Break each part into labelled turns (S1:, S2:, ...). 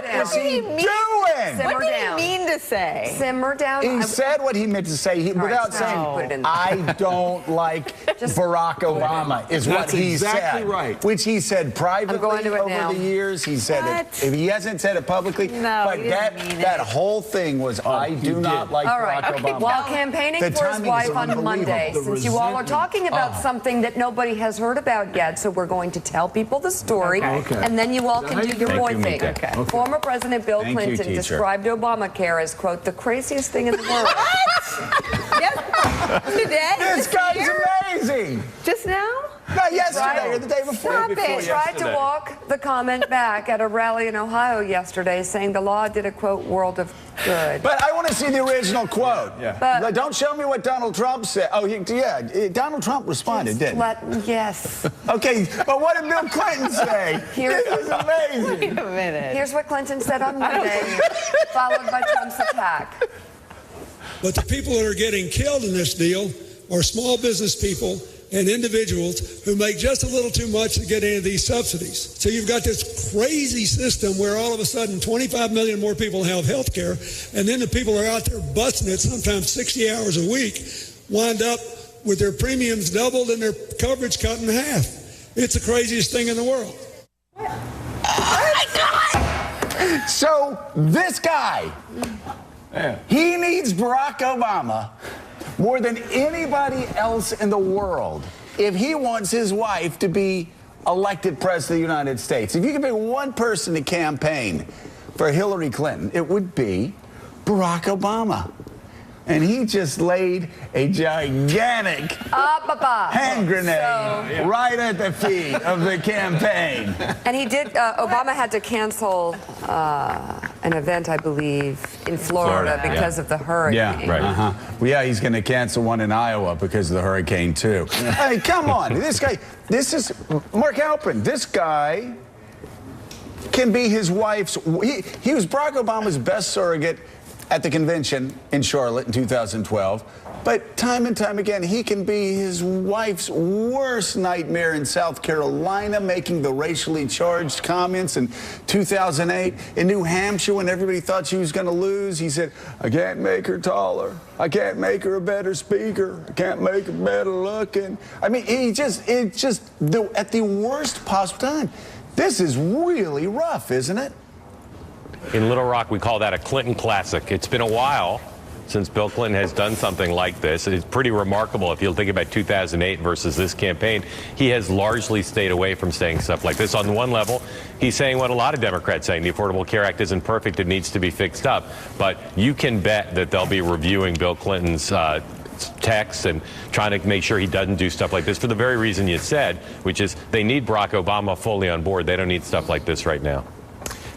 S1: What is he doing?
S2: What did he mean to say?
S3: Simmer down.
S1: He said what he meant to say without saying, I don't like Barack Obama, is what he said.
S4: Right.
S1: Which he said privately over
S3: now.
S1: the years. He said it. If he hasn't said it publicly.
S2: No,
S1: but that whole thing was, I do not like Barack Obama.
S3: While campaigning for his wife on Monday, since you all are talking about something that nobody has heard about yet, so we're going to tell people the story, and then you all can do your boy thing. Former President Bill Clinton described Obamacare as, quote, the craziest thing in the world.
S2: Yes. Today?
S1: This guy's amazing.
S2: Just now?
S1: Not yesterday or the day before.
S2: Stop it.
S3: He tried to walk the comment back at a rally in Ohio yesterday, saying the law did a, quote, world of good.
S1: But I want to see the original quote.
S3: But
S1: don't show me what Donald Trump said. Oh, Donald Trump responded, didn't he?
S3: Yes.
S1: Okay, but what did Bill Clinton say? This is amazing.
S2: Wait a minute.
S3: Here's what Clinton said on Monday, followed by Trump's attack.
S5: But the people that are getting killed in this deal are small business people and individuals who make just a little too much to get any of these subsidies. So you've got this crazy system where all of a sudden 25 million more people have health care, and then the people are out there busting it sometimes 60 hours a week, wind up with their premiums doubled and their coverage cut in half. It's the craziest thing in the world.
S1: So this guy, he needs Barack Obama more than anybody else in the world if he wants his wife to be elected president of the United States. If you could pick one person to campaign for Hillary Clinton, it would be Barack Obama. And he just laid a gigantic hand grenade right at the feet of the campaign.
S3: And he did, Obama had to cancel an event, I believe, in Florida because of the hurricane.
S1: Yeah, right. Well, yeah, he's going to cancel one in Iowa because of the hurricane, too. Hey, come on. This guy, this is Mark Halpin. This guy can be his wife's, he was Barack Obama's best surrogate at the convention in Charlotte in 2012. But time and time again, he can be his wife's worst nightmare in South Carolina, making the racially charged comments in 2008. In New Hampshire, when everybody thought she was going to lose, he said, I can't make her taller. I can't make her a better speaker. I can't make her better looking. I mean, at the worst possible time. This is really rough, isn't it?
S6: In Little Rock, we call that a Clinton classic. It's been a while since Bill Clinton has done something like this. It's pretty remarkable if you'll think about 2008 versus this campaign. He has largely stayed away from saying stuff like this. On one level, he's saying what a lot of Democrats saying. The Affordable Care Act isn't perfect. It needs to be fixed up. But you can bet that they'll be reviewing Bill Clinton's texts and trying to make sure he doesn't do stuff like this for the very reason you said, which is they need Barack Obama fully on board. They don't need stuff like this right now.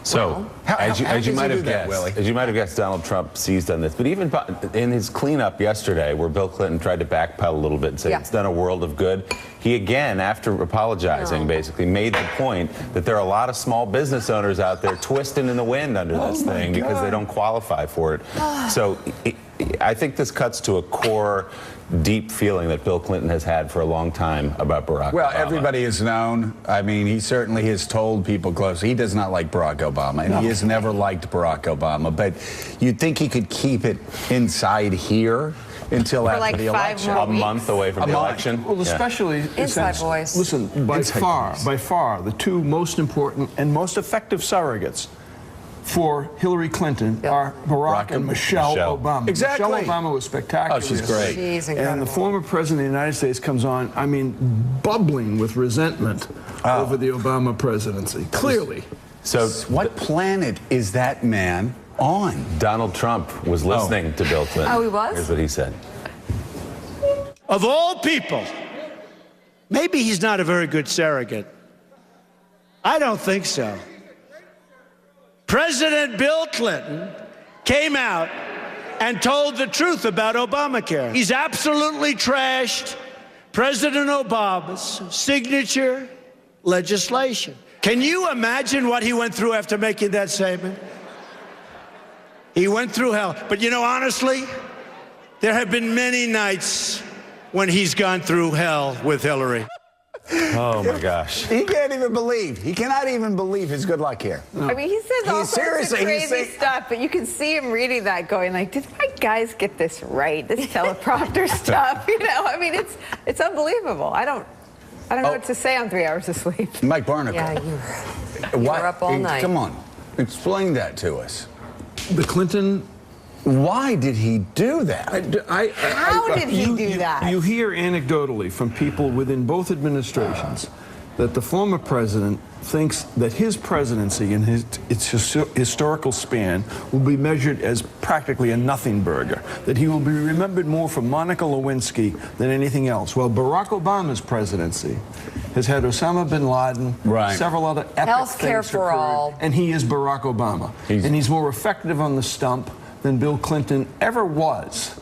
S7: So, as you might have guessed, Donald Trump seized on this. But even in his cleanup yesterday, where Bill Clinton tried to backpedal a little bit and say it's done a world of good, he again, after apologizing, basically made the point that there are a lot of small business owners out there twisting in the wind under this thing because they don't qualify for it. So, I think this cuts to a core, deep feeling that Bill Clinton has had for a long time about Barack Obama.
S1: Well, everybody has known. I mean, he certainly has told people close. He does not like Barack Obama, and he has never liked Barack Obama. But you'd think he could keep it inside here until after the election.
S7: A month away from the election.
S4: Well, especially
S3: inside voice.
S4: Listen, by far, the two most important and most effective surrogates for Hillary Clinton are Barack and Michelle Obama.
S1: Exactly.
S4: Michelle Obama was spectacular.
S1: Oh, she's great.
S3: She's incredible.
S4: And the former president of the United States comes on, I mean, bubbling with resentment over the Obama presidency. Clearly.
S1: So what planet is that man on?
S7: Donald Trump was listening to Bill Clinton.
S3: Oh, he was?
S7: Here's what he said.
S8: Of all people, maybe he's not a very good surrogate. I don't think so. President Bill Clinton came out and told the truth about Obamacare. He's absolutely trashed President Obama's signature legislation. Can you imagine what he went through after making that statement? He went through hell. But you know, honestly, there have been many nights when he's gone through hell with Hillary.
S7: Oh my gosh.
S1: He can't even believe. He cannot even believe his good luck here.
S2: I mean, he says all sorts of crazy stuff, but you can see him reading that going like, did my guys get this right? This teleprompter stuff, you know? I mean, it's unbelievable. I don't know what to say on 3 hours of sleep.
S1: Mike Barnicle.
S3: Yeah, you were up all night.
S1: Come on. Explain that to us.
S4: The Clinton...
S1: Why did he do that?
S2: How did he do that?
S4: You hear anecdotally from people within both administrations that the former president thinks that his presidency and its historical span will be measured as practically a nothing burger, that he will be remembered more for Monica Lewinsky than anything else. Well, Barack Obama's presidency has had Osama bin Laden, several other epic
S3: Healthcare
S4: things
S3: for
S4: occurred,
S3: all.
S4: and he is Barack Obama. And he's more effective on the stump than Bill Clinton ever was.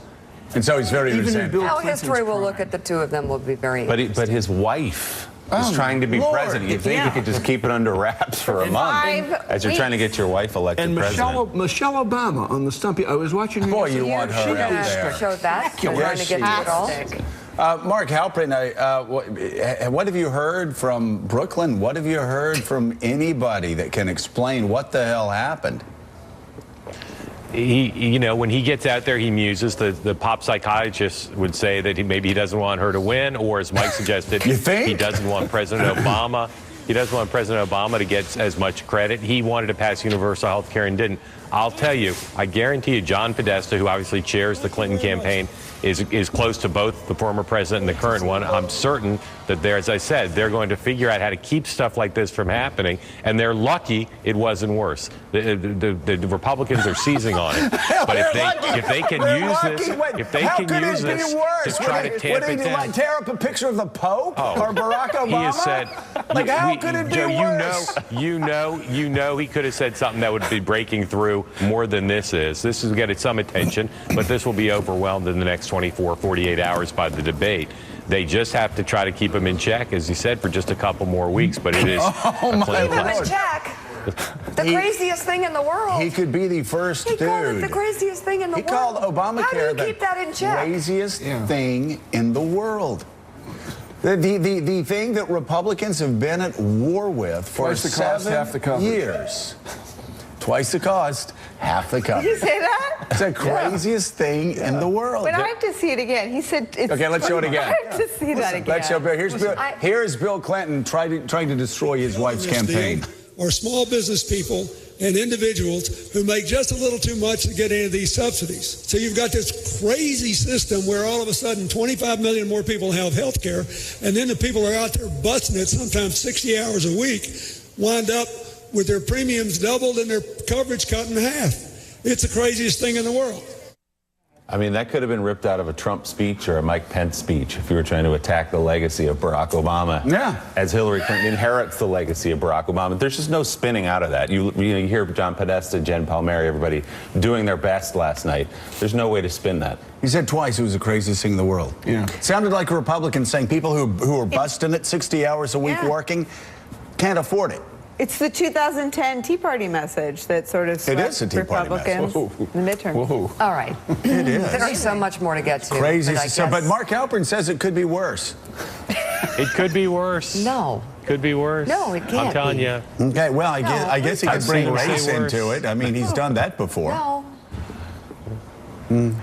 S1: And so he's very resentful.
S3: How history will look at the two of them will be very interesting.
S7: But his wife is trying to be president. You think you could just keep it under wraps for a month as you're trying to get your wife elected president?
S4: Michelle Obama on the stump. I was watching her.
S1: Boy, you want her out there.
S3: Showed that. Trying to get to it all.
S1: Mark Halperin, what have you heard from Brooklyn? What have you heard from anybody that can explain what the hell happened?
S6: You know, when he gets out there, he muses. The pop psychiatrist would say that maybe he doesn't want her to win, or as Mike suggested, he doesn't want President Obama. He doesn't want President Obama to get as much credit. He wanted to pass universal health care and didn't. I'll tell you, I guarantee you, John Podesta, who obviously chairs the Clinton campaign, is close to both the former president and the current one. I'm certain that as I said, they're going to figure out how to keep stuff like this from happening, and they're lucky it wasn't worse. The Republicans are seizing on it, but if they can use this to try to tamp it down.
S1: Like tear up a picture of the Pope or Barack Obama?
S6: He has said,
S1: like, how could it be worse?
S6: You know, he could have said something that would be breaking through more than this is. This is getting some attention, but this will be overwhelmed in the next 24, 48 hours by the debate. They just have to try to keep him in check, as he said, for just a couple more weeks, but it is
S3: keep him in check. The craziest thing in the world.
S1: He could be the first dude.
S3: He called it the craziest thing in the world.
S1: He called Obamacare
S3: the
S1: craziest thing in the world. The thing that Republicans have been at war with for 7 years. Twice the cost, half the coverage.
S2: Did he say that?
S1: It's the craziest thing in the world.
S2: But I have to see it again. He said it's...
S1: Okay, let's show it again.
S2: I have to see that again.
S1: Let's show Bill. Here's Bill Clinton trying to destroy his wife's campaign.
S5: Or small business people and individuals who make just a little too much to get any of these subsidies. So you've got this crazy system where all of a sudden 25 million more people have health care, and then the people are out there busting it sometimes 60 hours a week, wind up with their premiums doubled and their coverage cut in half. It's the craziest thing in the world.
S7: I mean, that could have been ripped out of a Trump speech or a Mike Pence speech if you were trying to attack the legacy of Barack Obama.
S1: Yeah.
S7: As Hillary Clinton inherits the legacy of Barack Obama. There's just no spinning out of that. You hear John Podesta, Jen Palmieri, everybody doing their best last night. There's no way to spin that.
S1: He said twice it was the craziest thing in the world. Yeah. Sounded like a Republican saying people who are busting it 60 hours a week working can't afford it.
S2: It's the 2010 Tea Party message that sort of swept Republicans in the midterm.
S3: All right.
S1: It is.
S3: There's so much more to get to.
S1: Crazy. But Mark Halperin says it could be worse.
S6: It could be worse.
S3: No.
S6: Could be worse.
S3: No, it can't.
S6: I'm telling you.
S1: Okay, well, I guess he could bring race into it. I mean, he's done that before.
S3: No.